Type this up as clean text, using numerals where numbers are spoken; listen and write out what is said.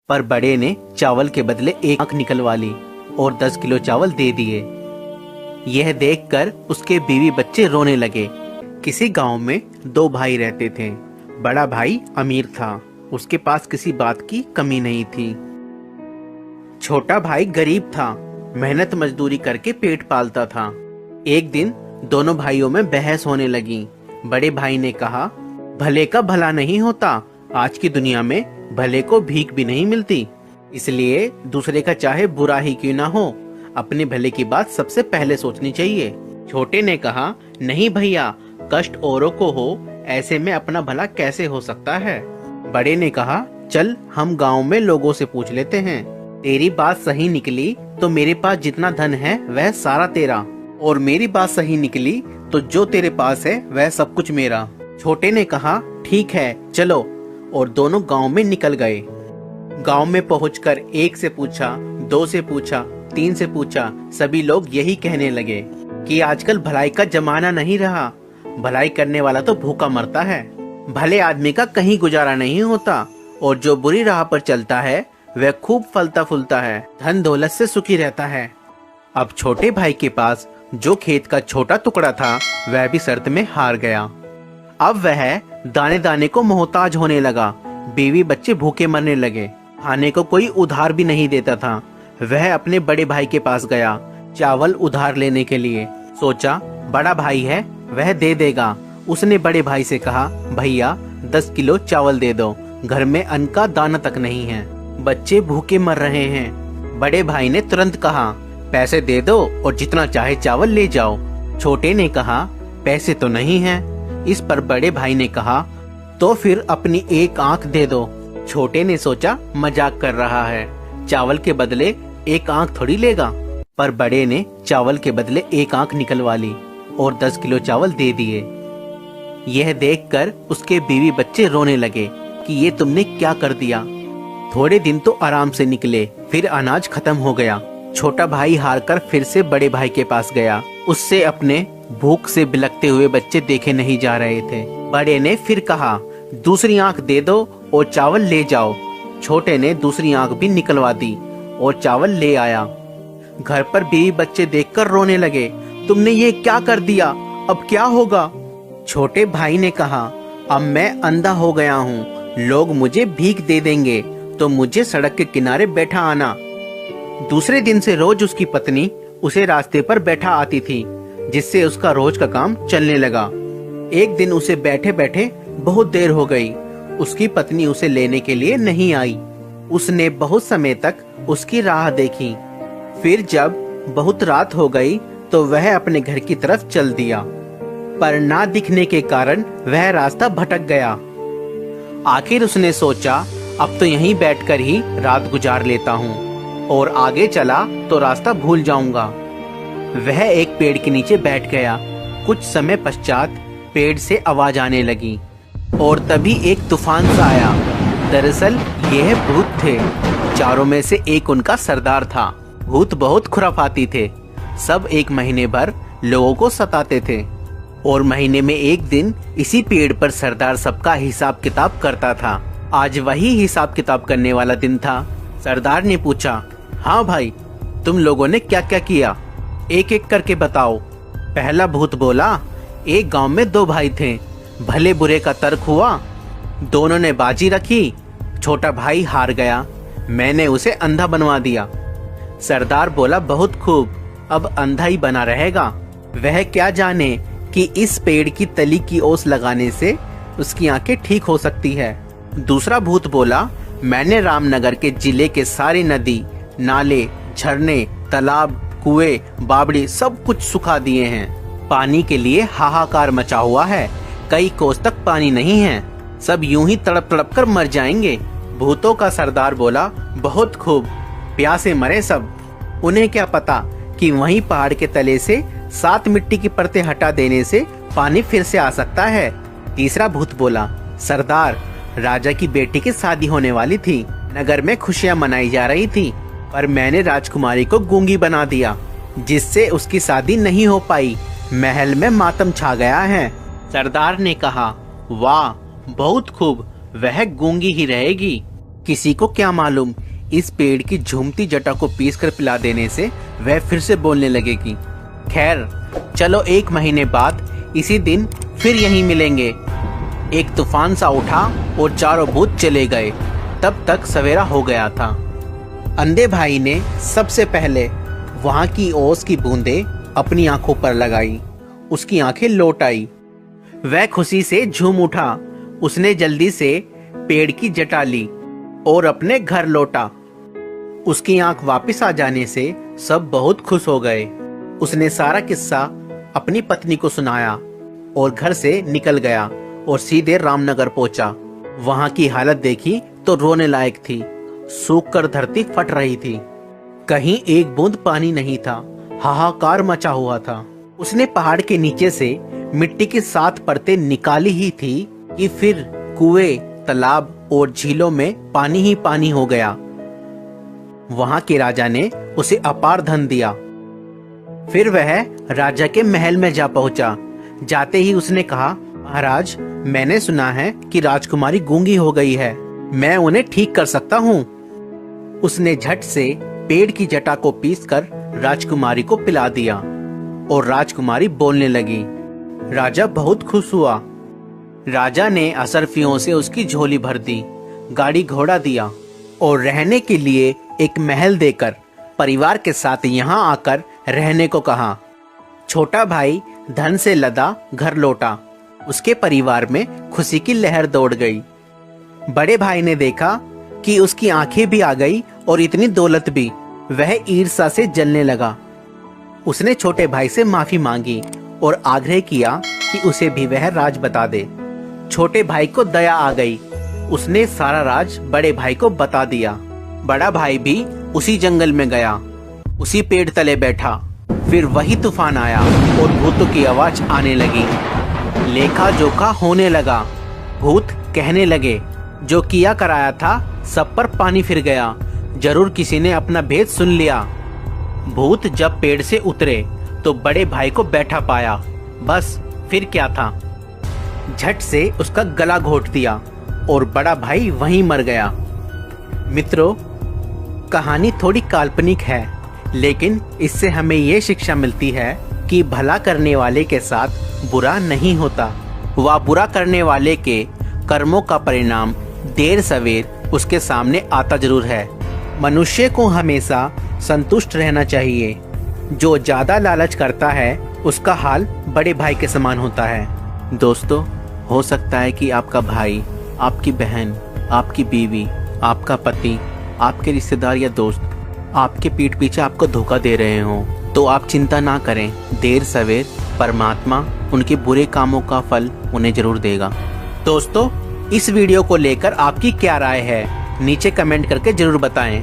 पर बड़े ने चावल के बदले एक आंख निकलवा ली और 10 किलो चावल दे दिए। यह देखकर उसके बीवी बच्चे रोने लगे। किसी गांव में 2 भाई रहते थे। बड़ा भाई अमीर था, उसके पास किसी बात की कमी नहीं थी। छोटा भाई गरीब था, मेहनत मजदूरी करके पेट पालता था। एक दिन दोनों भाइयों में बहस होने लगी। बड़े भाई ने कहा, भले का भला नहीं होता, आज की दुनिया में भले को भीख भी नहीं मिलती, इसलिए दूसरे का चाहे बुरा ही क्यों ना हो, अपने भले की बात सबसे पहले सोचनी चाहिए। छोटे ने कहा, नहीं भैया, कष्ट औरों को हो ऐसे में अपना भला कैसे हो सकता है। बड़े ने कहा, चल हम गांव में लोगों से पूछ लेते हैं, तेरी बात सही निकली तो मेरे पास जितना धन है वह सारा तेरा, और मेरी बात सही निकली तो जो तेरे पास है वह सब कुछ मेरा। छोटे ने कहा, ठीक है चलो, और दोनों गांव में निकल गए। गांव में पहुंचकर 1 से पूछा, 2 से पूछा, 3 से पूछा, सभी लोग यही कहने लगे कि आजकल भलाई का जमाना नहीं रहा, भलाई करने वाला तो भूखा मरता है, भले आदमी का कहीं गुजारा नहीं होता, और जो बुरी राह पर चलता है वह खूब फलता फूलता है, धन दौलत से सुखी रहता है। अब छोटे भाई के पास जो खेत का छोटा टुकड़ा था वह भी शर्त में हार गया। अब वह दाने दाने को मोहताज होने लगा। बीवी बच्चे भूखे मरने लगे, खाने को कोई उधार भी नहीं देता था। वह अपने बड़े भाई के पास गया चावल उधार लेने के लिए। सोचा बड़ा भाई है, वह दे देगा। उसने बड़े भाई से कहा, भैया 10 किलो चावल दे दो, घर में अन्न का दाना तक नहीं है, बच्चे भूखे मर रहे हैं। बड़े भाई ने तुरंत कहा, पैसे दे दो और जितना चाहे चावल ले जाओ। छोटे ने कहा, पैसे तो नहीं हैं। इस पर बड़े भाई ने कहा, तो फिर अपनी एक आंख दे दो। छोटे ने सोचा मजाक कर रहा है, चावल के बदले एक आंख थोड़ी लेगा। पर बड़े ने चावल के बदले एक आंख निकलवा ली और 10 किलो चावल दे दिए। यह देखकर उसके बीवी बच्चे रोने लगे कि ये तुमने क्या कर दिया। थोड़े दिन तो आराम से निकले, फिर अनाज खत्म हो गया। छोटा भाई हारकर फिर से बड़े भाई के पास गया। उससे अपने भूख से बिलखते हुए बच्चे देखे नहीं जा रहे थे। बड़े ने फिर कहा, दूसरी आंख दे दो और चावल ले जाओ। छोटे ने दूसरी आंख भी निकलवा दी और चावल ले आया। घर पर बीवी बच्चे देखकर रोने लगे, तुमने ये क्या कर दिया, अब क्या होगा। छोटे भाई ने कहा, अब मैं अंधा हो गया हूँ, लोग मुझे भीख दे देंगे तो मुझे सड़क के किनारे बैठा आना। दूसरे दिन से रोज उसकी पत्नी उसे रास्ते पर बैठा आती थी, जिससे उसका रोज का काम चलने लगा। एक दिन उसे बैठे बैठे बहुत देर हो गई। उसकी पत्नी उसे लेने के लिए नहीं आई। उसने बहुत समय तक उसकी राह देखी। फिर जब बहुत रात हो गई तो वह अपने घर की तरफ चल दिया, पर ना दिखने के कारण वह रास्ता भटक गया। आखिर उसने सोचा, अब तो यहीं बैठकर ही रात गुजार लेता हूँ, और आगे चला तो रास्ता भूल जाऊंगा। वह एक पेड़ के नीचे बैठ गया। कुछ समय पश्चात पेड़ से आवाज आने लगी और तभी एक तूफान सा आया। दरअसल यह भूत थे। चारों में से एक उनका सरदार था। भूत बहुत खुराफाती थे। सब 1 महीने भर लोगों को सताते थे, और महीने में एक दिन इसी पेड़ पर सरदार सबका हिसाब किताब करता था। आज वही हिसाब किताब करने वाला दिन था। सरदार ने पूछा, हाँ भाई, तुम लोगों ने क्या क्या किया, एक एक करके बताओ। पहला भूत बोला, एक गांव में 2 भाई थे, भले बुरे का तर्क हुआ, दोनों ने बाजी रखी, छोटा भाई हार गया, मैंने उसे अंधा बनवा दिया। सरदार बोला, बहुत खूब, अब अंधा ही बना रहेगा। वह क्या जाने कि इस पेड़ की तली की ओस लगाने से उसकी आंखें ठीक हो सकती है। दूसरा भूत बोला, मैंने रामनगर के जिले के सारी नदी, नाले, झरने, तालाब, कुएं, बावड़ी सब कुछ सुखा दिए हैं। पानी के लिए हाहाकार मचा हुआ है, कई कोस तक पानी नहीं है, सब यूं ही तड़प तड़प कर मर जाएंगे। भूतों का सरदार बोला, बहुत खूब, प्यासे मरे सब, उन्हें क्या पता कि वहीं पहाड़ के तले से 7 मिट्टी की परतें हटा देने से पानी फिर से आ सकता है। तीसरा भूत बोला, सरदार, राजा की बेटी की शादी होने वाली थी, नगर में खुशियां मनाई जा रही थी, पर मैंने राजकुमारी को गूंगी बना दिया, जिससे उसकी शादी नहीं हो पाई। महल में मातम छा गया है। सरदार ने कहा, वाह बहुत खूब, वह गूंगी ही रहेगी। किसी को क्या मालूम, इस पेड़ की झूमती जटा को पीसकर पिला देने से वह फिर से बोलने लगेगी। खैर चलो, 1 महीने बाद इसी दिन फिर यहीं मिलेंगे। एक तूफान सा उठा और चारों भूत चले गए। तब तक सवेरा हो गया था। अंधे भाई ने सबसे पहले वहां की ओस की बूंदें अपनी आंखों पर लगाई। उसकी आंखें लौट आई। वह खुशी से झूम उठा। उसने जल्दी से पेड़ की जटा ली और अपने घर लौटा। उसकी आंख वापस आ जाने से सब बहुत खुश हो गए। उसने सारा किस्सा अपनी पत्नी को सुनाया और घर से निकल गया और सीधे रामनगर पहुंचा। वहां की हालत देखी तो रोने लायक थी। सूख कर धरती फट रही थी। कहीं एक बूंद पानी नहीं था। हाहाकार मचा हुआ था। उसने पहाड़ के नीचे से मिट्टी की 7 परतें निकाली ही थी कि फिर कुएं, तालाब और झीलों में पानी ही पानी हो गया। वहां के राजा ने उसे अपार धन दिया। फिर वह राजा के महल में जा पहुंचा। जाते ही उसने कहा, महाराज, मैंने सुना है कि राजकुमारी गूंगी हो गई है। मैं उन्हें ठीक कर सकता हूँ। उसने झट से पेड़ की जटा को पीसकर राजकुमारी को पिला दिया और राजकुमारी बोलने लगी। राजा बहुत खुश हुआ। राजा ने असरफियों से उसकी झोली भर दी, गाड़ी घोड़ा दिया और रहने के लिए एक महल देकर परिवार के साथ यहाँ आकर रहने को कहा। छोटा भाई धन से लदा घर लौटा। उसके परिवार में खुशी की लहर दौड़ गई। बड़े भाई ने देखा कि उसकी आंखें भी आ गई और इतनी दौलत भी। वह ईर्ष्या से जलने लगा। उसने छोटे भाई से माफी मांगी और आग्रह किया कि उसे भी वह राज बता दे। छोटे भाई को दया आ गई। उसने सारा राज बड़े भाई को बता दिया। बड़ा भाई भी उसी जंगल में गया, उसी पेड़ तले बैठा। फिर वही तूफान आया और भूतों की आवाज आने लगी। लेखा जोखा होने लगा। भूत कहने लगे, जो किया कराया था सब पर पानी फिर गया। जरूर किसी ने अपना भेद सुन लिया। भूत जब पेड़ से उतरे तो बड़े भाई को बैठा पाया। बस फिर क्या था, झट से उसका गला घोंट दिया और बड़ा भाई वहीं मर गया। मित्रों, कहानी थोड़ी काल्पनिक है, लेकिन इससे हमें ये शिक्षा मिलती है कि भला करने वाले के साथ बुरा नहीं होता। वह बुरा करने वाले के कर्मों का परिणाम देर सवेर उसके सामने आता जरूर है। मनुष्य को हमेशा संतुष्ट रहना चाहिए। जो ज्यादा लालच करता है उसका हाल बड़े भाई के समान होता है। दोस्तों, हो सकता है कि आपका भाई, आपकी बहन, आपकी बीवी, आपका पति, आपके रिश्तेदार या दोस्त आपके पीठ पीछे आपको धोखा दे रहे हों, तो आप चिंता ना करें। देर सवेर परमात्मा उनके बुरे कामों का फल उन्हें जरूर देगा। दोस्तों, इस वीडियो को लेकर आपकी क्या राय है, नीचे कमेंट करके जरूर बताएं।